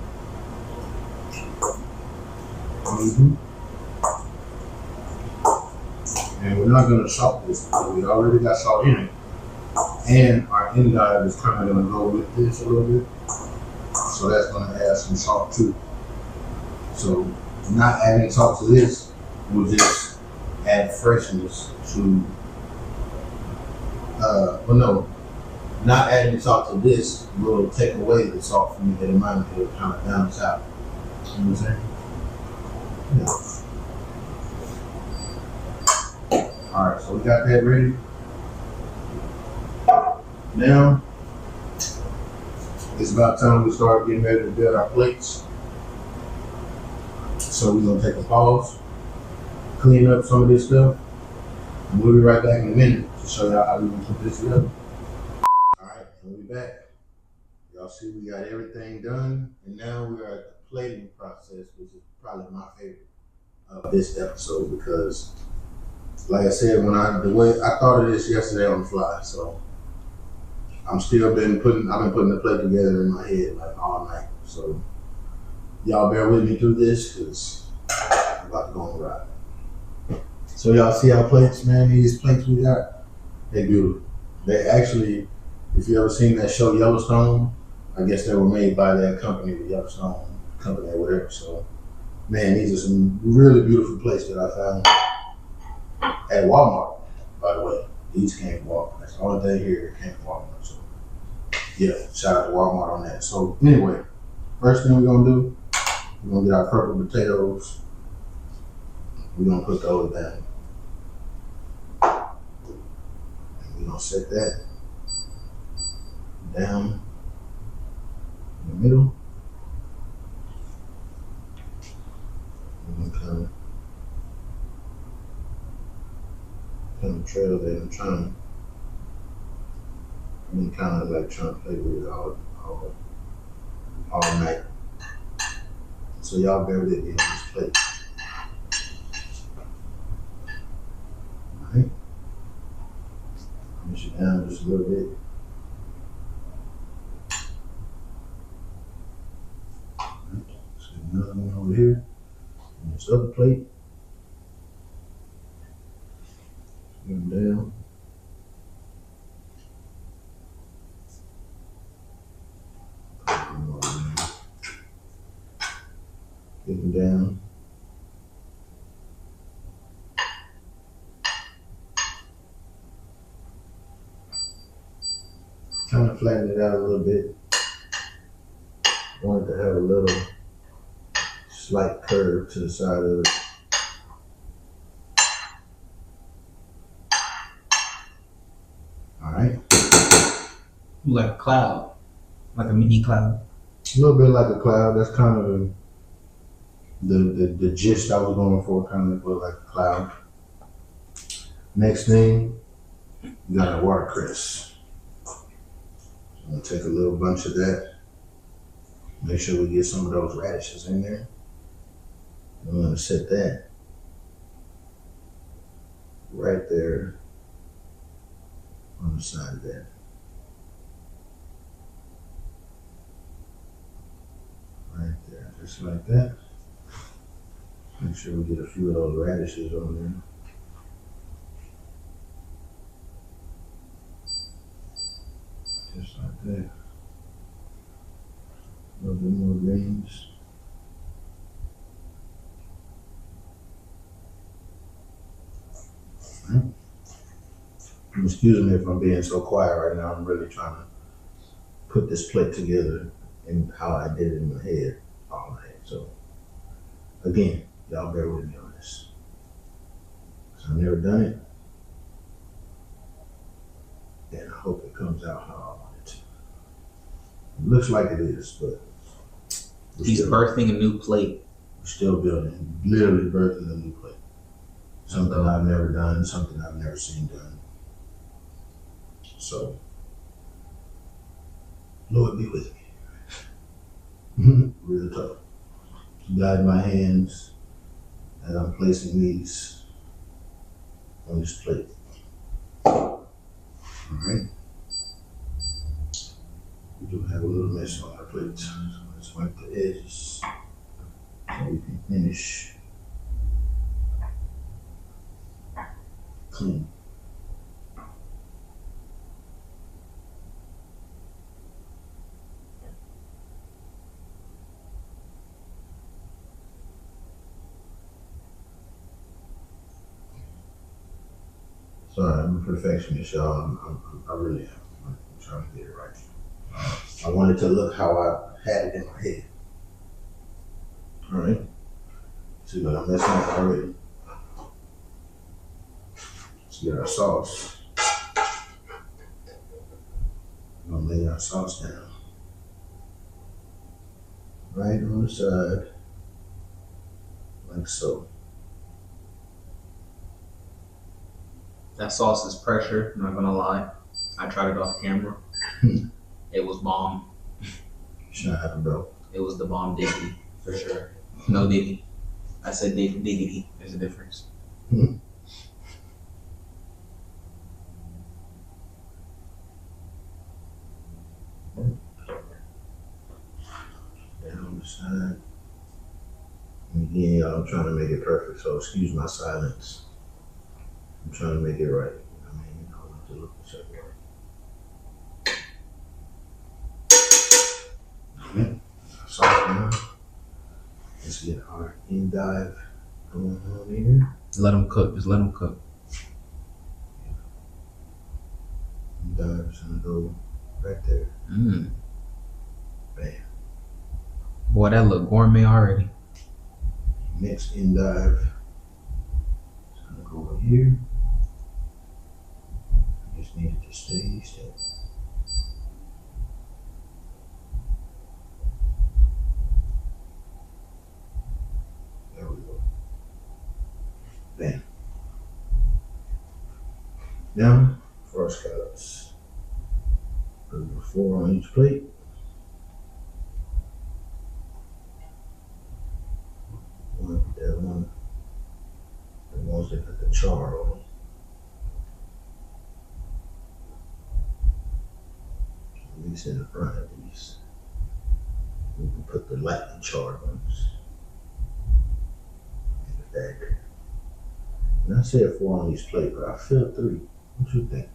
A: And we're not gonna salt this because we already got salt in it. And our endive is kind of gonna go with this a little bit. So that's gonna add some salt too. So not adding salt to this will just add freshness to well, no, not adding salt to this will take away the salt from the edamame. It'll kind of balance out. You know what I'm saying? Yeah. All right, so we got that ready. Now, it's about time we start getting ready to build our plates. So we're gonna take a pause, clean up some of this stuff, and we'll be right back in a minute to show y'all how we're gonna put this together. All right, we'll be back. Y'all see we got everything done, and now we are at the plating process, which is probably my favorite of this episode because, like I said, the way I thought of this yesterday on the fly, so I've been putting the plate together in my head like all night. So y'all bear with me through this because I'm about to go on a ride. So y'all see our plates, man. These plates we got, they're beautiful. They actually, if you ever seen that show Yellowstone, I guess they were made by that company, the Yellowstone company or whatever. So, man, these are some really beautiful plates that I found at Walmart, by the way. These came from Walmart. That's the only thing here that came from Walmart. So, yeah, shout out to Walmart on that. So, anyway, first thing we're going to do, we're going to get our purple potatoes. We're going to put those down. And we're going to set that down in the middle. We're going to kind of trail there. I've been kind of like trying to play with it all night. So y'all bear with me on this plate. Alright. Push it down just a little bit. Alright. Let's get another one over here. On this other plate. Get them down. Get them down. Kind of flatten it out a little bit. I want it to have a little slight curve to the side of it. All right.
B: Like a cloud, like a mini cloud.
A: A little bit like a cloud. That's kind of the gist I was going for, kind of look like a cloud. Next thing, you got a watercress. I'm gonna take a little bunch of that. Make sure we get some of those radishes in there. I'm gonna set that right there on the side of that. Right there, just like that. Make sure we get a few of those radishes on there. Just like that. A little bit more greens. Right. Excuse me if I'm being so quiet right now. I'm really trying to put this plate together and how I did it in my head all night. So again, y'all bear with me on this. I've never done it. And I hope it comes out how I want it to. It looks like it is, but
B: He's birthing a new plate.
A: We're still building, literally birthing a new plate. Something I've never done, something I've never seen done. So, Lord be with me. Real tough. Guide my hands as I'm placing these on this plate. All right. We do have a little mess on our plate, so let's wipe the edges so we can finish clean. Sorry, I'm a perfectionist, y'all. I really am. I'm trying to get it right. I wanted to look how I had it in my head. All right. See what I'm messing up already. Let's get our sauce. We're gonna lay our sauce down. Right on the side. Like so.
B: That sauce is pressure, I'm not gonna lie. I tried it off camera. It was bomb.
A: Shut up, bro.
B: It was the bomb diggity, for sure. No diggity. I said diggity. There's a difference.
A: Down on the side. And again, y'all, I'm trying to make it perfect, so excuse my silence. I'm trying to make it right. I mean, I want to look a certain way. Okay. Sauce down. Let's get our endive going on here.
B: Let them cook. Just let them cook.
A: Endive's gonna go right there.
B: Mmm.
A: Bam.
B: Boy, that look gourmet already.
A: Next endive. It's gonna go over here. Just need it to stay steady. There we go. Bam. Now for our scallops. Put 4 on each plate. Put that one. The ones that got the char on. At least in the front of these. We can put the lightly charred ones. In the back. And I said 4 on each plate, but I feel 3. What you think?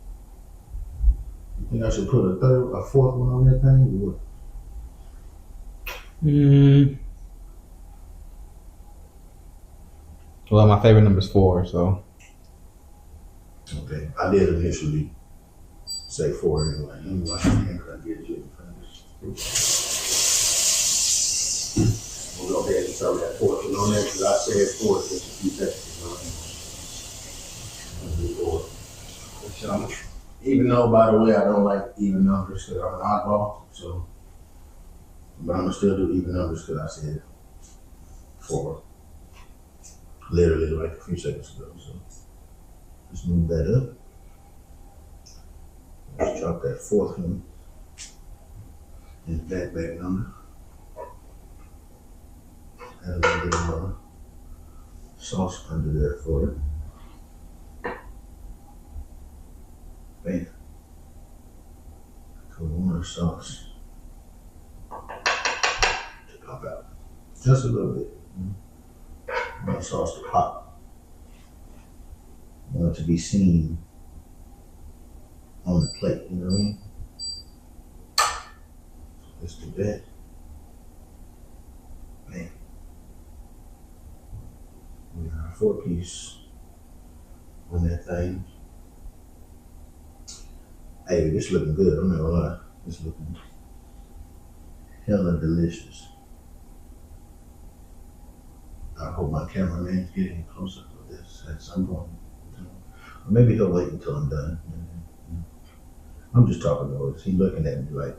A: You think I should put a fourth one on that thing or what?
B: Well, my favorite number is 4, so.
A: Okay, I did initially say 4 anyway. Let me wash my hand because I get you. We'll go ahead and throw that 4th one on there because I said 4 just a few seconds ago. Even though, by the way, I don't like even numbers because I'm an oddball, so. But I'm going to still do even numbers because I said 4. Literally like a few seconds ago, so. Just move that up. Let's drop that 4th one in that back number. Add a little bit more sauce under there for it. Bam. So more sauce to pop out. Just a little bit. More sauce to pop. I want it to be seen on the plate, you know what I mean? So let's do that. Bam. We got our 4-piece on that thing. Hey, this looking good, I'm not gonna lie. This looking hella delicious. I hope my cameraman's getting close up with this at some point. Or maybe he'll wait until I'm done. I'm just talking noise. He's looking at me like,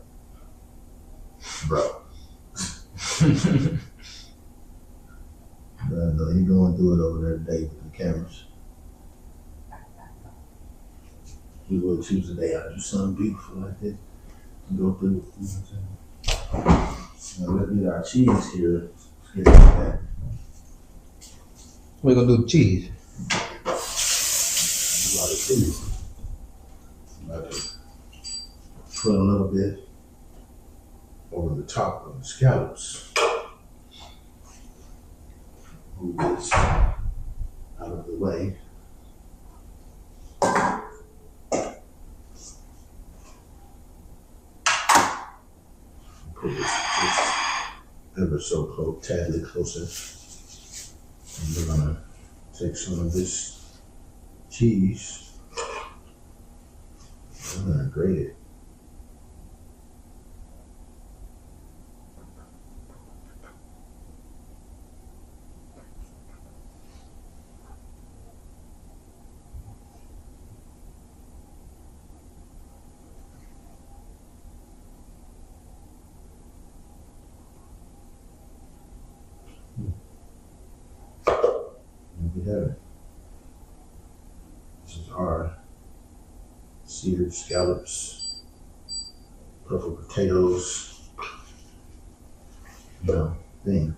A: bro. No, he's going through it over there today with the cameras. We will choose a day out, do something beautiful like this and go through it. You know what I'm saying? Now let's get our cheese here. Let's get that.
B: We're gonna do cheese.
A: A lot of cheese. About to put a little bit over the top of the scallops. Move this out of the way. Put this ever so close, tadly closer. And we're gonna take some of this cheese I'm gonna grate it. And we have it. This is our seared scallops, purple potatoes, thing.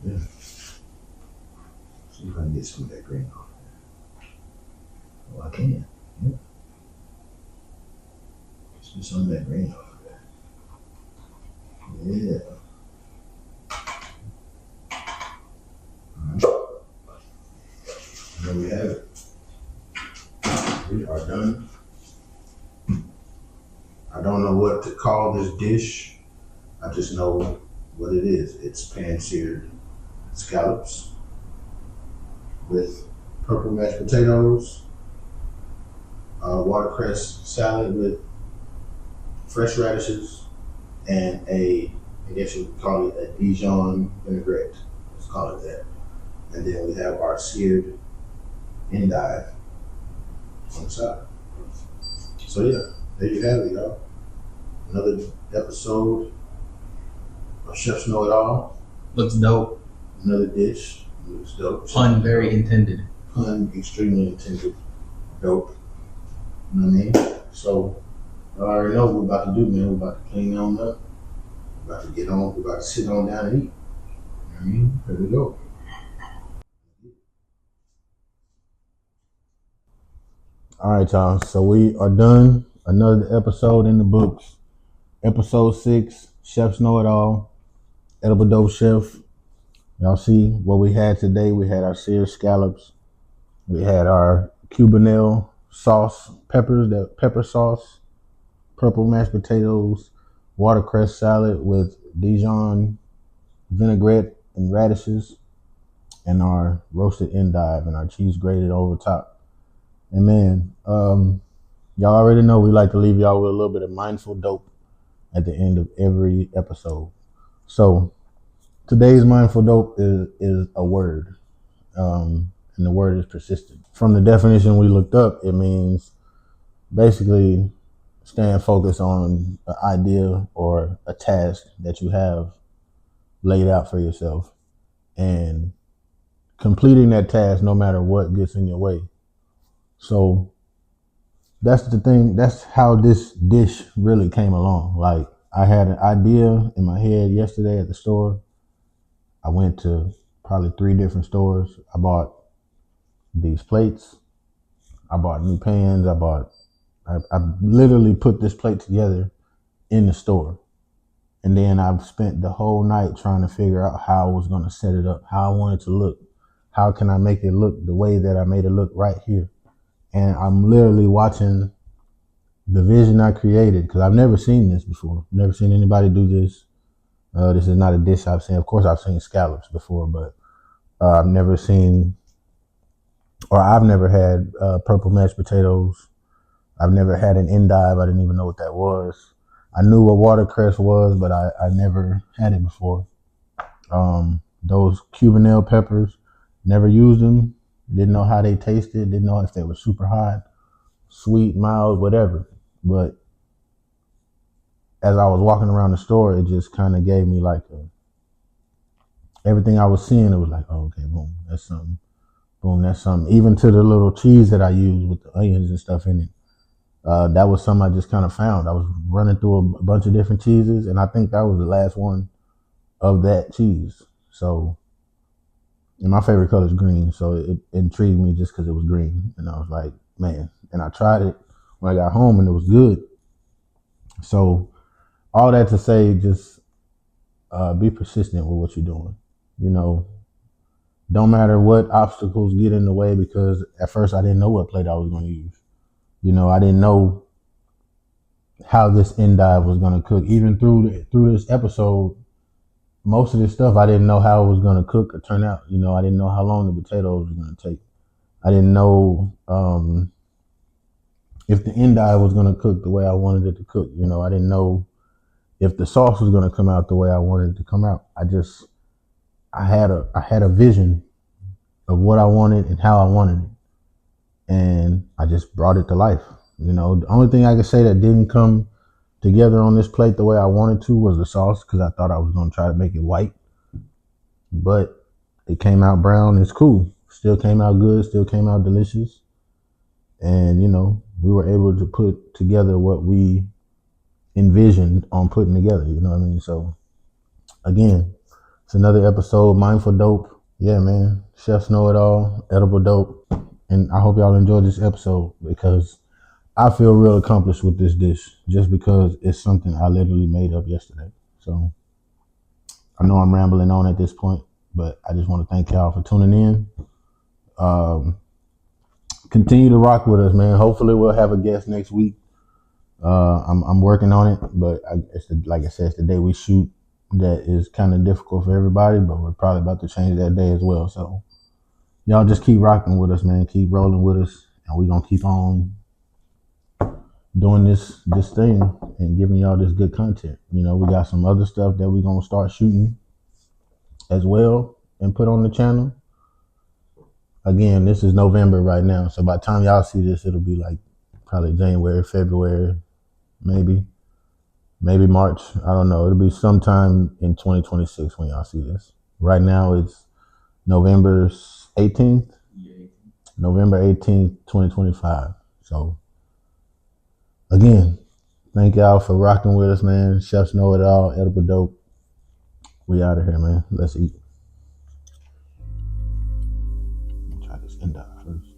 A: Yeah. See if I can get some of that green off. Oh, I can. Yeah. Let's get some of that green off of that. Yeah. Alright. There we have it. We are done. I don't know what to call this dish. I just know what it is. It's pan-seared scallops with purple mashed potatoes, watercress salad with fresh radishes, and I guess you would call it a Dijon vinaigrette. Let's call it that. And then we have our seared endive on the side. So yeah, there you have it, y'all. Another episode of Chefs Know It All.
B: Looks dope.
A: Another dish. Looks dope.
B: Pun very intended.
A: Pun extremely intended. Dope. You know what I mean? So I already know what we're about to do, man. We're about to clean on up. We're about to get on. We're about to sit on down and eat. You know what I mean? Here we go. All right, y'all. So we are done. Another episode in the books. Episode 6, Chefs Know It All. EdibleDope Chef. Y'all see what we had today. We had our seared scallops. We had our Cubanelle sauce, peppers, that pepper sauce, purple mashed potatoes, watercress salad with Dijon vinaigrette and radishes, and our roasted endive and our cheese grated over top. And man, y'all already know we like to leave y'all with a little bit of mindful dope at the end of every episode. So today's mindful dope is a word, and the word is persistent. From the definition we looked up, it means basically staying focused on an idea or a task that you have laid out for yourself and completing that task no matter what gets in your way. So that's the thing. That's how this dish really came along. Like, I had an idea in my head yesterday at the store. I went to probably 3 different stores. I bought these plates. I bought new pans. I literally put this plate together in the store. And then I've spent the whole night trying to figure out how I was going to set it up, how I want it to look. How can I make it look the way that I made it look right here? And I'm literally watching the vision I created, because I've never seen this before. Never seen anybody do this. This is not a dish I've seen. Of course, I've seen scallops before, but I've never had purple mashed potatoes. I've never had an endive. I didn't even know what that was. I knew what watercress was, but I never had it before. Those Cubanelle peppers, never used them. Didn't know how they tasted. Didn't know if they were super hot, sweet, mild, whatever. But as I was walking around the store, it just kind of gave me like everything I was seeing. It was like, oh, okay, boom, that's something. Boom, that's something. Even to the little cheese that I use with the onions and stuff in it. That was something I just kind of found. I was running through a bunch of different cheeses, and I think that was the last one of that cheese. So, and my favorite color is green, so it intrigued me just because it was green. And I was like, man. And I tried it when I got home, and it was good. So, all that to say, just be persistent with what you're doing. You know, don't matter what obstacles get in the way, because at first I didn't know what plate I was going to use. You know, I didn't know how this endive was going to cook. Even through this episode, most of this stuff I didn't know how it was going to cook or turn out. You know, I didn't know how long the potatoes were going to take. I didn't know if the endive was gonna cook the way I wanted it to cook. You know, I didn't know if the sauce was gonna come out the way I wanted it to come out. I had a vision of what I wanted and how I wanted it, and I just brought it to life. You know, the only thing I could say that didn't come together on this plate the way I wanted to was the sauce, because I thought I was gonna try to make it white, but it came out brown. It's cool. Still came out good. Still came out delicious. And you know, we were able to put together what we envisioned on putting together. You know what I mean? So again, it's another episode. Mindful Dope. Yeah, man. Chefs Know It All. Edible Dope. And I hope y'all enjoyed this episode, because I feel real accomplished with this dish just because it's something I literally made up yesterday. So I know I'm rambling on at this point, but I just want to thank y'all for tuning in. Continue to rock with us, man. Hopefully we'll have a guest next week. I'm working on it, but like I said, it's the day we shoot that is kind of difficult for everybody, but we're probably about to change that day as well. So y'all just keep rocking with us, man. Keep rolling with us, and we're gonna keep on doing this thing and giving y'all this good content. You know, we got some other stuff that we're gonna start shooting as well and put on the channel. Again, this is November right now, so by the time y'all see this, it'll be like probably January, February, maybe March. I don't know. It'll be sometime in 2026 when y'all see this. Right now it's November 18th.
B: Yeah.
A: November 18th, 2025. So again, thank y'all for rocking with us, man. Chefs Know It All, Edible Dope. We out of here, man. Let's eat. Try this Endive first.